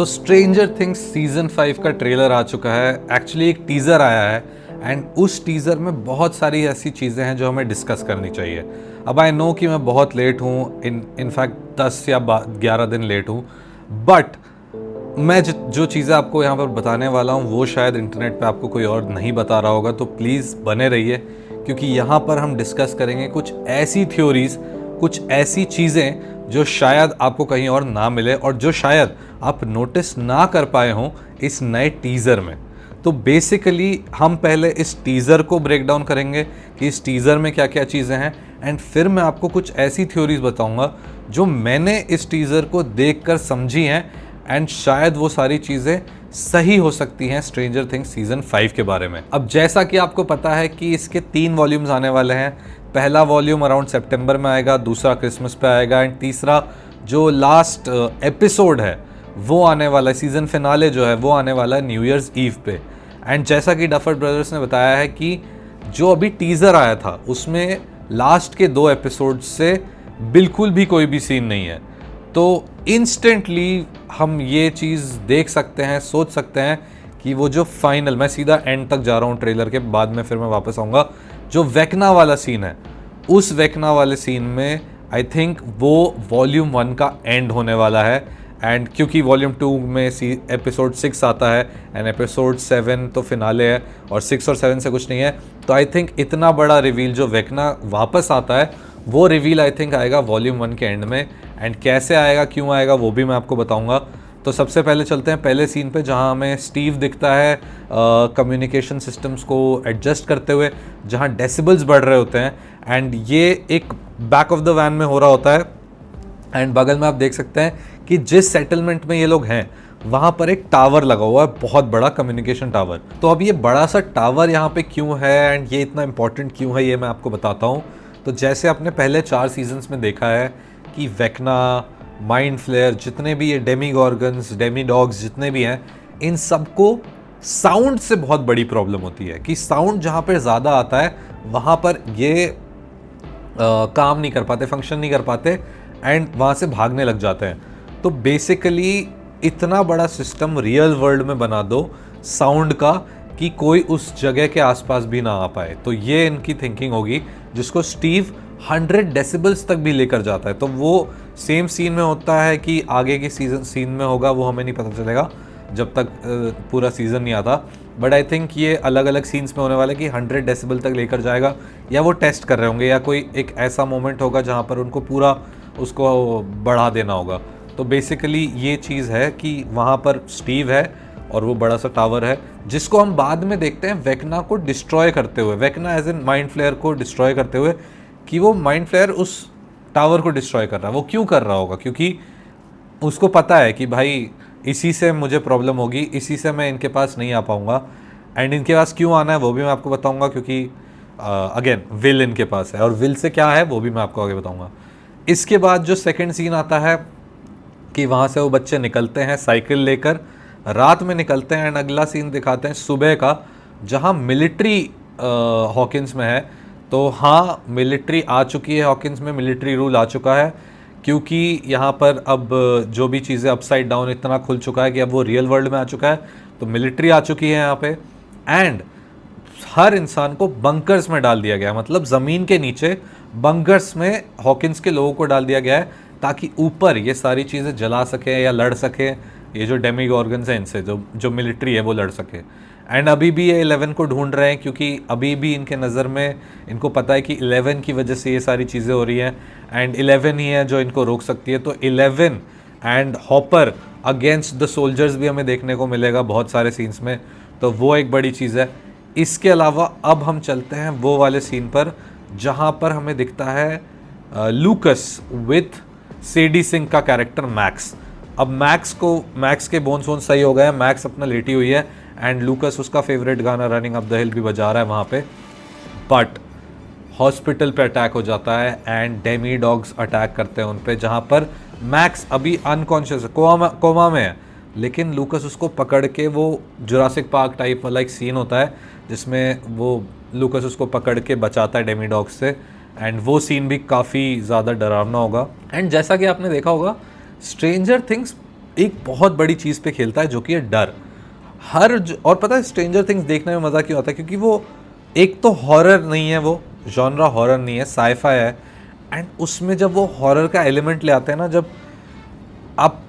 तो stranger things season 5 का trailer आ चुका है। एक्चुअली एक टीज़र आया है एंड उस टीज़र में बहुत सारी ऐसी चीज़ें हैं जो हमें डिस्कस करनी चाहिए। अब आई नो कि मैं बहुत लेट हूँ, इनफैक्ट 10 या 11 दिन लेट हूँ, बट मैं जो चीज़ें आपको यहाँ पर बताने वाला हूँ वो शायद इंटरनेट पे आपको कोई और नहीं बता रहा होगा। तो प्लीज़ बने रहिए, क्योंकि यहाँ पर हम डिस्कस करेंगे कुछ ऐसी थ्योरीज, कुछ ऐसी चीज़ें जो शायद आपको कहीं और ना मिले और जो शायद आप नोटिस ना कर पाए हों इस नए टीज़र में। तो बेसिकली हम पहले इस टीज़र को ब्रेक डाउन करेंगे कि इस टीज़र में क्या क्या चीज़ें हैं, एंड फिर मैं आपको कुछ ऐसी थ्योरीज बताऊंगा जो मैंने इस टीज़र को देखकर समझी हैं, एंड शायद वो सारी चीज़ें सही हो सकती हैं स्ट्रेंजर थिंग्स सीजन 5 के बारे में। अब जैसा कि आपको पता है कि इसके 3 वॉल्यूम्स आने वाले हैं। पहला वॉल्यूम अराउंड सितंबर में आएगा, दूसरा क्रिसमस पे आएगा, एंड तीसरा जो लास्ट एपिसोड है वो आने वाला है, सीज़न फिनाले जो है वो आने वाला है न्यू ईयर्स ईव पे। एंड जैसा कि डफर ब्रदर्स ने बताया है कि जो अभी टीज़र आया था उसमें लास्ट के 2 एपिसोड से बिल्कुल भी कोई भी सीन नहीं है। तो इंस्टेंटली हम ये चीज़ देख सकते हैं, सोच सकते हैं कि वो जो फाइनल, मैं सीधा एंड तक जा रहा हूँ ट्रेलर के, बाद में फिर मैं वापस आऊँगा, जो वेकना वाला सीन है उस वेकना वाले सीन में आई थिंक वो वॉल्यूम 1 का एंड होने वाला है। एंड क्योंकि वॉल्यूम 2 में एपिसोड 6 आता है एंड एपिसोड 7 तो फिनाले है और 6 और 7 से कुछ नहीं है, तो आई थिंक इतना बड़ा रिवील जो वेकना वापस आता है वो रिवील आई थिंक आएगा वॉल्यूम 1 के एंड में। एंड कैसे आएगा, क्यों आएगा, वो भी मैं आपको बताऊंगा। तो सबसे पहले चलते हैं पहले सीन पे, जहां हमें स्टीव दिखता है कम्युनिकेशन सिस्टम्स को एडजस्ट करते हुए, जहां डेसिबल्स बढ़ रहे होते हैं, एंड ये एक बैक ऑफ द वैन में हो रहा होता है। एंड बगल में आप देख सकते हैं कि जिस सेटलमेंट में ये लोग हैं वहाँ पर एक टावर लगा हुआ है, बहुत बड़ा कम्युनिकेशन टावर। तो अब ये बड़ा सा टावर यहाँ पे क्यों है एंड ये इतना इंपॉर्टेंट क्यों है, ये मैं आपको बताता हूँ। तो जैसे आपने पहले 4 सीजन्स में देखा है कि वेकना, माइंड फ्लेयर, जितने भी ये डेमीगॉर्गन्स, डेमीडॉग्स जितने भी हैं, इन सबको साउंड से बहुत बड़ी प्रॉब्लम होती है कि साउंड जहाँ पर ज़्यादा आता है वहाँ पर ये काम नहीं कर पाते, फंक्शन नहीं कर पाते, एंड वहाँ से भागने लग जाते हैं। तो बेसिकली इतना बड़ा सिस्टम रियल वर्ल्ड में बना दो साउंड का कि कोई उस जगह के आसपास भी ना आ पाए। तो ये इनकी थिंकिंग होगी, जिसको स्टीव 100 डेसिबल्स तक भी लेकर जाता है। तो वो सेम सीन में होता है कि आगे के सीन में होगा वो हमें नहीं पता चलेगा जब तक पूरा सीज़न नहीं आता, बट आई थिंक ये अलग अलग सीन्स में होने वाला है कि 100 डेसिबल तक लेकर जाएगा, या वो टेस्ट कर रहे होंगे, या कोई एक ऐसा मोमेंट होगा जहाँ पर उनको पूरा उसको बढ़ा देना होगा। तो बेसिकली ये चीज़ है कि वहाँ पर स्टीव है और वो बड़ा सा टावर है, जिसको हम बाद में देखते हैं वेकना को डिस्ट्रॉय करते हुए, Vecna as in mind flayer को डिस्ट्रॉय करते हुए, कि वो माइंड फ्लेयर उस टावर को डिस्ट्रॉय कर रहा है। वो क्यों कर रहा होगा? क्योंकि उसको पता है कि भाई इसी से मुझे प्रॉब्लम होगी, इसी से मैं इनके पास नहीं आ पाऊँगा। एंड इनके पास क्यों आना है वो भी मैं आपको बताऊँगा, क्योंकि अगेन विल इनके पास है, और विल से क्या है वो भी मैं आपको आगे बताऊँगा। इसके बाद जो सेकंड सीन आता है कि वहाँ से वो बच्चे निकलते हैं साइकिल लेकर, रात में निकलते हैं, एंड अगला सीन दिखाते हैं सुबह का, जहाँ मिलिट्री हॉकिंस में है। तो हाँ, मिलिट्री आ चुकी है हॉकिंस में, मिलिट्री रूल आ चुका है, क्योंकि यहाँ पर अब जो भी चीज़ें अपसाइड डाउन इतना खुल चुका है कि अब वो रियल वर्ल्ड में आ चुका है। तो मिलिट्री आ चुकी है यहाँ पे, एंड हर इंसान को बंकर्स में डाल दिया गया है, मतलब ज़मीन के नीचे बंकर्स में हॉकिंस के लोगों को डाल दिया गया है, ताकि ऊपर ये सारी चीज़ें जला सके या लड़ सके, ये जो डेमीगॉर्गन्स हैं इनसे, जो मिलिट्री है वो लड़ सके। एंड अभी भी ये 11 को ढूंढ रहे हैं, क्योंकि अभी भी इनके नज़र में इनको पता है कि 11 की वजह से ये सारी चीज़ें हो रही हैं, एंड 11 ही है जो इनको रोक सकती है। तो 11 and hopper against the soldiers भी हमें देखने को मिलेगा बहुत सारे सीन्स में, तो वो एक बड़ी चीज़ है। इसके अलावा अब हम चलते हैं वो वाले सीन पर जहाँ पर हमें दिखता है लूकस विथ सेडी सिंह का कैरेक्टर मैक्स। अब मैक्स के बोन्स वोन्स सही हो गए हैं, मैक्स अपना लेटी हुई है, एंड लूकस उसका फेवरेट गाना रनिंग अप द हिल भी बजा रहा है वहाँ पे। बट हॉस्पिटल पे अटैक हो जाता है एंड डेमी डॉग्स अटैक करते हैं उन पे, जहाँ पर मैक्स अभी अनकॉन्शियस है, कोमा में है, लेकिन लूकस उसको पकड़ के, वो जुरासिक पार्क टाइप वाला एक सीन होता है जिसमें वो लूकस उसको पकड़ के बचाता है डेमी डॉग्स से, एंड वो सीन भी काफ़ी ज़्यादा डरावना होगा। एंड जैसा कि आपने देखा होगा स्ट्रेंजर थिंग्स एक बहुत बड़ी चीज़ पे खेलता है जो कि है डर। और पता है स्ट्रेंजर थिंग्स देखने में मज़ा क्यों आता है, क्योंकि वो एक तो हॉरर नहीं है, वो जॉनरा हॉरर नहीं है, साइफाई है। एंड उसमें जब वो हॉरर का एलिमेंट ले आते हैं ना, जब आप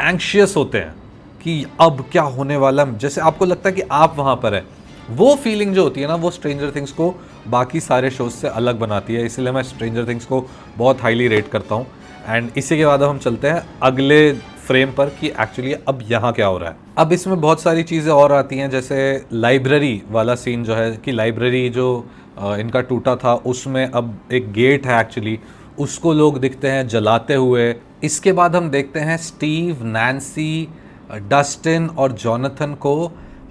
एंग्शियस होते हैं कि अब क्या होने वाला है, जैसे आपको लगता है कि आप वहाँ पर है, वो फीलिंग जो होती है ना, वो स्ट्रेंजर थिंग्स को बाकी सारे शोज से अलग बनाती है। इसलिए मैं स्ट्रेंजर थिंग्स को बहुत हाईली रेट करता हूँ। एंड इसी के बाद हम चलते हैं अगले फ्रेम पर कि एक्चुअली अब यहाँ क्या हो रहा है। अब इसमें बहुत सारी चीज़ें और आती हैं, जैसे लाइब्रेरी वाला सीन जो है कि लाइब्रेरी जो इनका टूटा था उसमें अब एक गेट है एक्चुअली, उसको लोग दिखते हैं जलाते हुए। इसके बाद हम देखते हैं स्टीव, नैन्सी, डस्टिन और जॉनथन को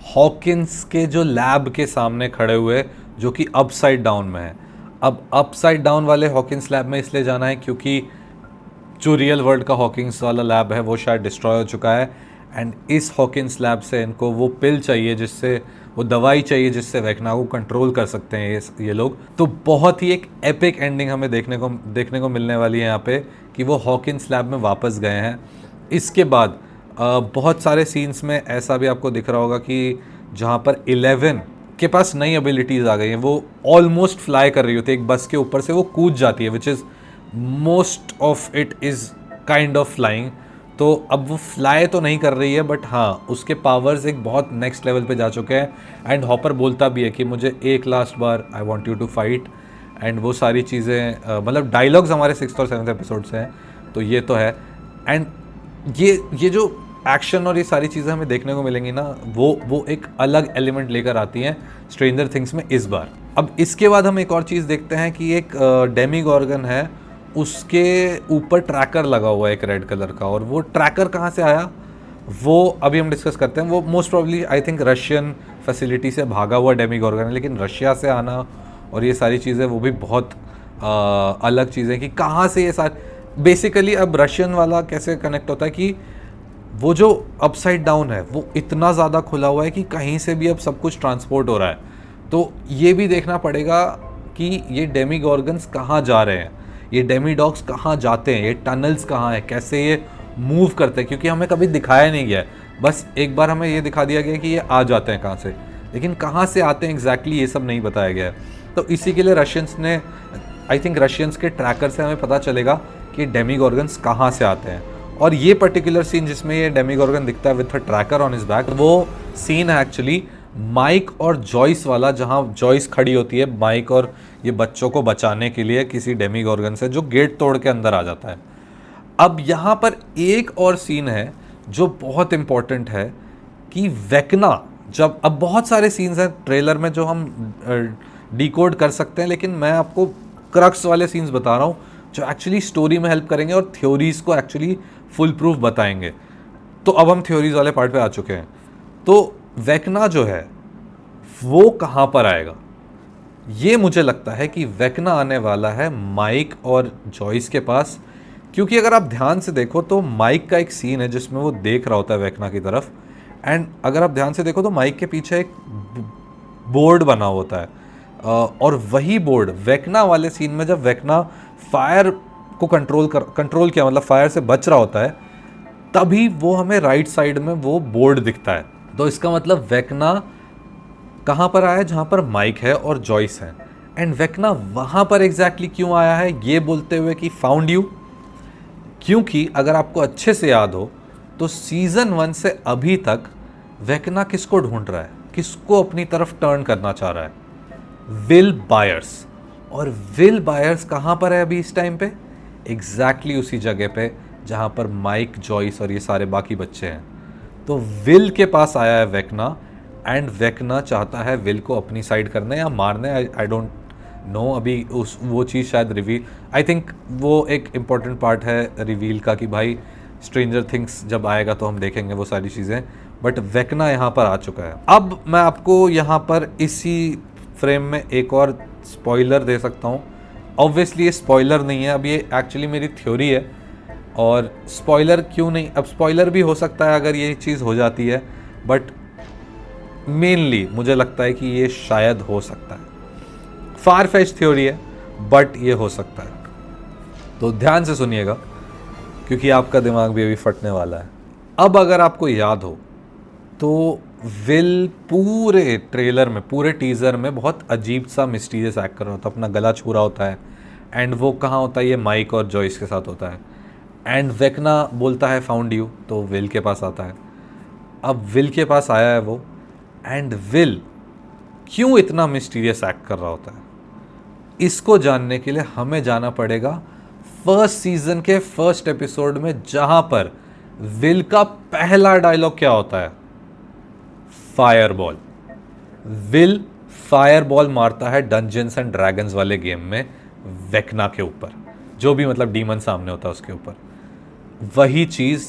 हॉकिंस के जो लैब के सामने खड़े हुए, जो कि अपसाइड डाउन में है। अब अपसाइड डाउन वाले हॉकिंस लैब में इसलिए जाना है क्योंकि जो रियल वर्ल्ड का हॉकिंस वाला लैब है वो शायद डिस्ट्रॉय हो चुका है। एंड इस हॉकिंस लैब से इनको वो पिल चाहिए, जिससे वो दवाई चाहिए जिससे वेकना को कंट्रोल कर सकते हैं ये लोग। तो बहुत ही एक एपिक एंडिंग हमें देखने को मिलने वाली है यहाँ पे कि वो हॉकिंस लैब में वापस गए हैं। इसके बाद बहुत सारे सीन्स में ऐसा भी आपको दिख रहा होगा कि जहाँ पर 11 के पास नई एबिलिटीज़ आ गई हैं, वो ऑलमोस्ट फ्लाई कर रही होती है, एक बस के ऊपर से वो कूद जाती है, which is most of it is kind of flying. तो अब वो फ्लाई तो नहीं कर रही है, बट हाँ उसके पावर्स एक बहुत नेक्स्ट लेवल पे जा चुके हैं। एंड हॉपर बोलता भी है कि मुझे एक लास्ट बार I want you to fight. And वो सारी चीज़ें मतलब डायलॉग्स हमारे 6th और 7th एपिसोड से हैं, तो ये तो है। एंड ये जो एक्शन और ये सारी चीज़ें हमें देखने को मिलेंगी ना, वो एक अलग एलिमेंट लेकर आती हैं स्ट्रेंजर थिंग्स में इस बार। अब इसके बाद हम एक और चीज़ देखते हैं कि एक डेमीगॉर्गन है, उसके ऊपर ट्रैकर लगा हुआ है एक रेड कलर का। और वो ट्रैकर कहाँ से आया वो अभी हम डिस्कस करते हैं। वो most probably I think Russian facility से भागा हुआ डेमीगॉर्गन है, लेकिन रशिया से आना और ये सारी चीज़ें वो भी बहुत अलग चीज़ें कि कहाँ से ये सारी। बेसिकली अब रशियन वाला कैसे कनेक्ट होता है कि वो जो अपसाइड डाउन है वो इतना ज़्यादा खुला हुआ है कि कहीं से भी अब सब कुछ ट्रांसपोर्ट हो रहा है। तो ये भी देखना पड़ेगा कि ये डेमीगॉर्गन्स कहाँ जा रहे हैं, ये डेमीडॉग्स कहाँ जाते हैं, ये टनल्स कहाँ हैं, कैसे ये मूव करते हैं, क्योंकि हमें कभी दिखाया नहीं गया है। बस एक बार हमें ये दिखा दिया गया कि ये आ जाते हैं कहाँ से, लेकिन कहाँ से आते हैं एग्जैक्टली ये सब नहीं बताया गया है। तो इसी के लिए रशियंस ने आई थिंक रशियंस के ट्रैकर से हमें पता चलेगा कि डेमीगॉर्गन्स कहाँ से आते हैं। और ये पर्टिकुलर सीन जिसमें ये डेमीगॉर्गन दिखता है with a tracker on his back, वो सीन है एक्चुअली माइक और जॉइस वाला, जहाँ जॉइस खड़ी होती है माइक और ये बच्चों को बचाने के लिए किसी डेमीगॉर्गन से जो गेट तोड़ के अंदर आ जाता है। अब यहाँ पर एक और सीन है जो बहुत इम्पॉर्टेंट है कि वेकना जब, अब बहुत सारे सीन्स हैं ट्रेलर में जो हम डिकोड कर सकते हैं, लेकिन मैं आपको क्रक्स वाले सीन्स बता रहा हूँ जो एक्चुअली स्टोरी में हेल्प करेंगे और थ्योरीज को एक्चुअली फुल प्रूफ बताएंगे। तो अब हम थ्योरीज वाले पार्ट पे आ चुके हैं। तो वेकना जो है वो कहाँ पर आएगा, ये मुझे लगता है कि वेकना आने वाला है माइक और जॉइस के पास। क्योंकि अगर आप ध्यान से देखो तो माइक का एक सीन है जिसमें वो देख रहा होता है वेकना की तरफ, एंड अगर आप ध्यान से देखो तो माइक के पीछे एक बोर्ड बना होता है। और वही बोर्ड वेकना वाले सीन में जब वेकना फायर को कंट्रोल किया, मतलब फायर से बच रहा होता है, तभी वो हमें राइट साइड में वो बोर्ड दिखता है। तो इसका मतलब वेकना कहाँ पर आया है, जहाँ पर माइक है और जॉइस है। एंड वेकना वहाँ पर एग्जैक्टली क्यों आया है ये बोलते हुए कि फाउंड यू, क्योंकि अगर आपको अच्छे से याद हो तो सीजन 1 से अभी तक वेकना किसको ढूंढ रहा है, किसको अपनी तरफ टर्न करना चाह रहा है, विल बायर्स। और विल बायर्स कहाँ पर है अभी इस टाइम पे, एग्जैक्टली उसी जगह पे जहाँ पर माइक, जॉइस और ये सारे बाकी बच्चे हैं। तो विल के पास आया है वेकना, एंड वेकना चाहता है विल को अपनी साइड करने या मारने, आई डोंट नो अभी वो चीज़ शायद रिवील, आई थिंक वो एक इम्पॉर्टेंट पार्ट है रिवील का कि भाई स्ट्रेंजर थिंग्स जब आएगा तो हम देखेंगे वो सारी चीज़ें। बट वेकना यहाँ पर आ चुका है। अब मैं आपको यहाँ पर इसी फ्रेम में एक और स्पॉइलर दे सकता हूँ। ऑब्वियसली ये स्पॉइलर नहीं है, अब ये एक्चुअली मेरी थ्योरी है। और स्पॉइलर क्यों नहीं, अब स्पॉइलर भी हो सकता है अगर ये चीज़ हो जाती है, बट मेनली मुझे लगता है कि ये शायद हो सकता है। फार फेच थ्योरी है बट ये हो सकता है। तो ध्यान से सुनिएगा क्योंकि आपका दिमाग भी अभी फटने वाला है। अब अगर आपको याद हो तो विल पूरे ट्रेलर में, पूरे टीज़र में बहुत अजीब सा मिस्टीरियस एक्ट कर रहा होता है, अपना गला छू रहा होता है। एंड वो कहाँ होता है, ये माइक और जॉइस के साथ होता है। एंड वेकना बोलता है फाउंड यू, तो विल के पास आता है। अब विल के पास आया है वो, एंड विल क्यों इतना मिस्टीरियस एक्ट कर रहा होता है, इसको जानने के लिए हमें जाना पड़ेगा फर्स्ट सीजन के फर्स्ट एपिसोड में, जहां पर विल का पहला डायलॉग क्या होता है, फायरबॉल। विल फायरबॉल मारता है डंजन्स एंड ड्रैगन्स वाले गेम में वेकना के ऊपर, जो भी मतलब डीमन सामने होता है उसके ऊपर। वही चीज़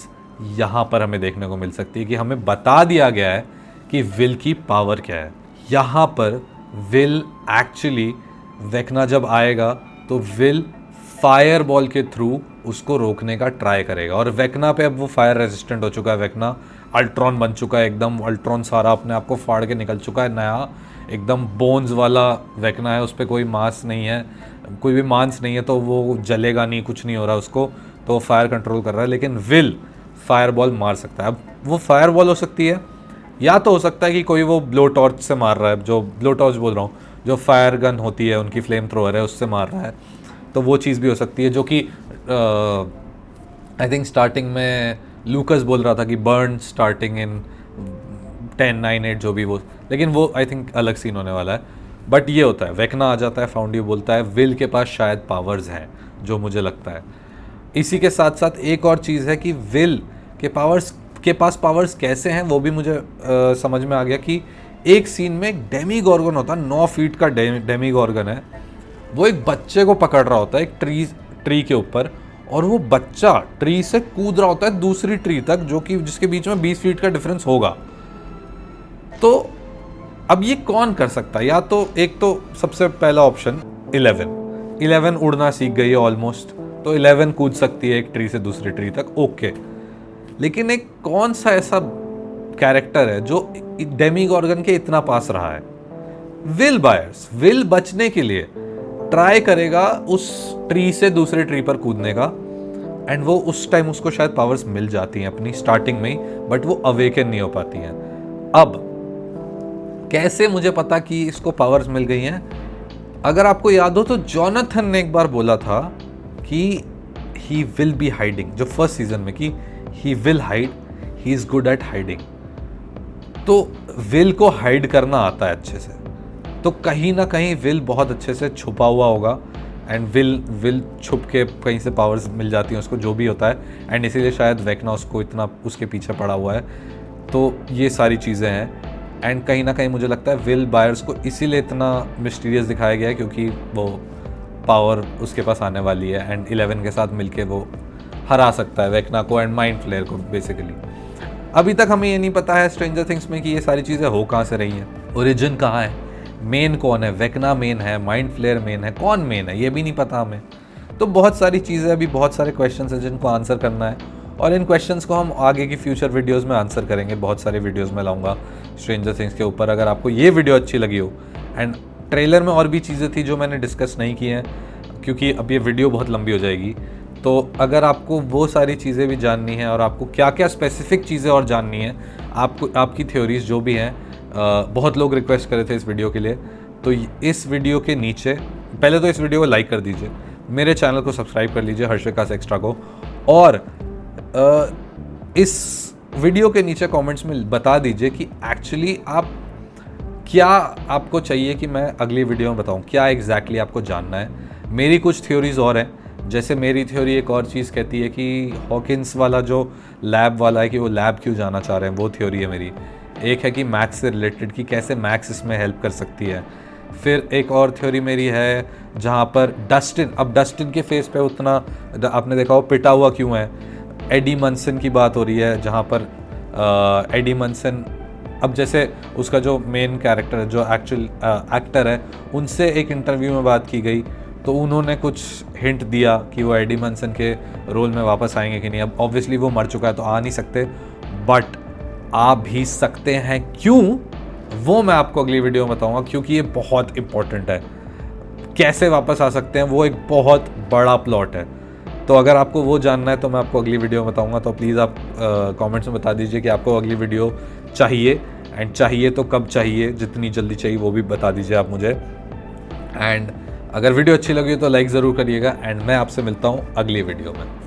यहाँ पर हमें देखने को मिल सकती है कि हमें बता दिया गया है कि विल की पावर क्या है। यहाँ पर विल एक्चुअली, वेकना जब आएगा तो विल फायर बॉल के थ्रू उसको रोकने का ट्राई करेगा। और वेकना पे अब वो फायर रेजिस्टेंट हो चुका है, वेकना अल्ट्रॉन बन चुका है एकदम, अल्ट्रॉन सारा अपने आप को फाड़ के निकल चुका है, नया एकदम बोन्स वाला वेकना है, उस पर कोई मांस नहीं है, कोई भी मांस नहीं है, तो वो जलेगा नहीं, कुछ नहीं हो रहा उसको, तो फायर कंट्रोल कर रहा है। लेकिन विल फायर बॉल मार सकता है। अब वो फायर बॉल हो सकती है, या तो हो सकता है कि कोई वो ब्लो टॉर्च से मार रहा है, जो ब्लो टॉर्च बोल रहा हूँ, जो फायर गन होती है उनकी, फ्लेम थ्रोअर है, उससे मार रहा है, तो वो चीज़ भी हो सकती है, जो कि आई थिंक स्टार्टिंग में लूकस बोल रहा था कि बर्न स्टार्टिंग इन 10, 9, 8 जो भी वो, लेकिन वो आई थिंक अलग सीन होने वाला है। बट ये होता है, वेकना आ जाता है, फाउंड यू बोलता है, विल के पास शायद पावर्स हैं, जो मुझे लगता है। इसी के साथ साथ एक और चीज़ है कि विल के पास पावर्स कैसे हैं, वो भी मुझे समझ में आ गया कि एक सीन में एक डेमी गॉर्गन होता है, 9 फीट का डेमी गॉर्गन है, वो एक बच्चे को पकड़ रहा होता है एक ट्री के ऊपर, और वो बच्चा ट्री से कूद रहा होता है दूसरी ट्री तक, जो कि जिसके बीच में 20 फीट का डिफरेंस होगा। तो अब ये कौन कर सकता है? या तो एक तो सबसे पहला ऑप्शन 11 उड़ना सीख गई है ऑलमोस्ट, तो 11 कूद सकती है एक ट्री से दूसरी ट्री तक, ओके। लेकिन एक कौन सा ऐसा कैरेक्टर है जो डेमी गॉर्गन के इतना पास रहा है? Will buyers. विल बचने के लिए ट्राई करेगा उस ट्री से दूसरे ट्री पर कूदने का, एंड वो उस टाइम उसको शायद पावर्स मिल जाती हैं अपनी स्टार्टिंग में ही, बट वो अवेकन नहीं हो पाती हैं। अब कैसे मुझे पता कि इसको पावर्स मिल गई हैं? अगर आपको याद हो तो जॉनथन ने एक बार बोला था कि ही विल बी हाइडिंग, जो फर्स्ट सीजन में, कि he will hide, he is good at hiding. तो विल को हाइड करना आता है अच्छे से, तो कहीं ना कहीं विल बहुत अच्छे से छुपा हुआ होगा, एंड विल छुप के कहीं से पावर्स मिल जाती हैं उसको, जो भी होता है, एंड इसीलिए शायद वेकना उसको इतना उसके पीछे पड़ा हुआ है। तो ये सारी चीज़ें हैं, एंड कहीं ना कहीं मुझे लगता है विल बायर्स को इसीलिए इतना मिस्टीरियस दिखाया गया है, क्योंकि वो पावर उसके पास आने वाली है, एंड 11 के साथ मिलके वो हरा सकता है वेकना को एंड माइंड फ्लेयर को बेसिकली। अभी तक हमें ये नहीं पता है स्ट्रेंजर थिंग्स में कि ये सारी चीज़ें हो कहाँ से रही हैं, ओरिजिन कहाँ है, मेन कौन है, वेकना मेन है, माइंड फ्लेयर मेन है, कौन मेन है, ये भी नहीं पता हमें। तो बहुत सारी चीज़ें, अभी बहुत सारे क्वेश्चंस हैं जिनको आंसर करना है, और इन क्वेश्चंस को हम आगे की फ्यूचर वीडियोस में आंसर करेंगे। बहुत सारे वीडियोस में लाऊंगा स्ट्रेंजर थिंग्स के ऊपर। अगर आपको ये वीडियो अच्छी लगी हो, एंड ट्रेलर में और भी चीज़ें थी जो मैंने डिस्कस नहीं की हैं, क्योंकि अब ये वीडियो बहुत लंबी हो जाएगी, तो अगर आपको वो सारी चीज़ें भी जाननी है, और आपको क्या क्या स्पेसिफिक चीज़ें और जाननी है, आपकी थ्योरीज जो भी हैं, बहुत लोग रिक्वेस्ट करे थे इस वीडियो के लिए, तो इस वीडियो के नीचे पहले तो इस वीडियो को लाइक कर दीजिए, मेरे चैनल को सब्सक्राइब कर लीजिए हर्ष विकास एक्स्ट्रा को, और इस वीडियो के नीचे कमेंट्स में बता दीजिए कि एक्चुअली क्या आपको चाहिए कि मैं अगली वीडियो में बताऊं, क्या एग्जैक्टली आपको जानना है। मेरी कुछ थ्योरीज और हैं, जैसे मेरी थ्योरी एक और चीज़ कहती है कि हॉकिंस वाला जो लैब वाला है, कि वो लैब क्यों जाना चाह रहे हैं, वो थ्योरी है मेरी। एक है कि मैथ्स से रिलेटेड, कि कैसे मैथ्स इसमें हेल्प कर सकती है। फिर एक और थ्योरी मेरी है जहाँ पर डस्टिन के फेस पे उतना आपने देखा हो पिटा हुआ क्यों है। एडी मंसन की बात हो रही है, जहाँ पर एडी मंसन, अब जैसे उसका जो मेन कैरेक्टर है, जो एक्चुअल एक्टर है, उनसे एक इंटरव्यू में बात की गई, तो उन्होंने कुछ हिंट दिया कि वो एडी मंसन के रोल में वापस आएंगे कि नहीं। अब ऑब्वियसली वो मर चुका है तो आ नहीं सकते, बट आ भी सकते हैं। क्यों, वो मैं आपको अगली वीडियो में बताऊंगा, क्योंकि ये बहुत इंपॉर्टेंट है। कैसे वापस आ सकते हैं, वो एक बहुत बड़ा प्लॉट है। तो अगर आपको वो जानना है तो मैं आपको अगली वीडियो में बताऊंगा। तो प्लीज़ आप कमेंट्स में बता दीजिए कि आपको अगली वीडियो चाहिए, एंड चाहिए तो कब चाहिए, जितनी जल्दी चाहिए वो भी बता दीजिए आप मुझे। एंड अगर वीडियो अच्छी लगी तो लाइक ज़रूर करिएगा, एंड मैं आपसे मिलता हूँ अगली वीडियो में।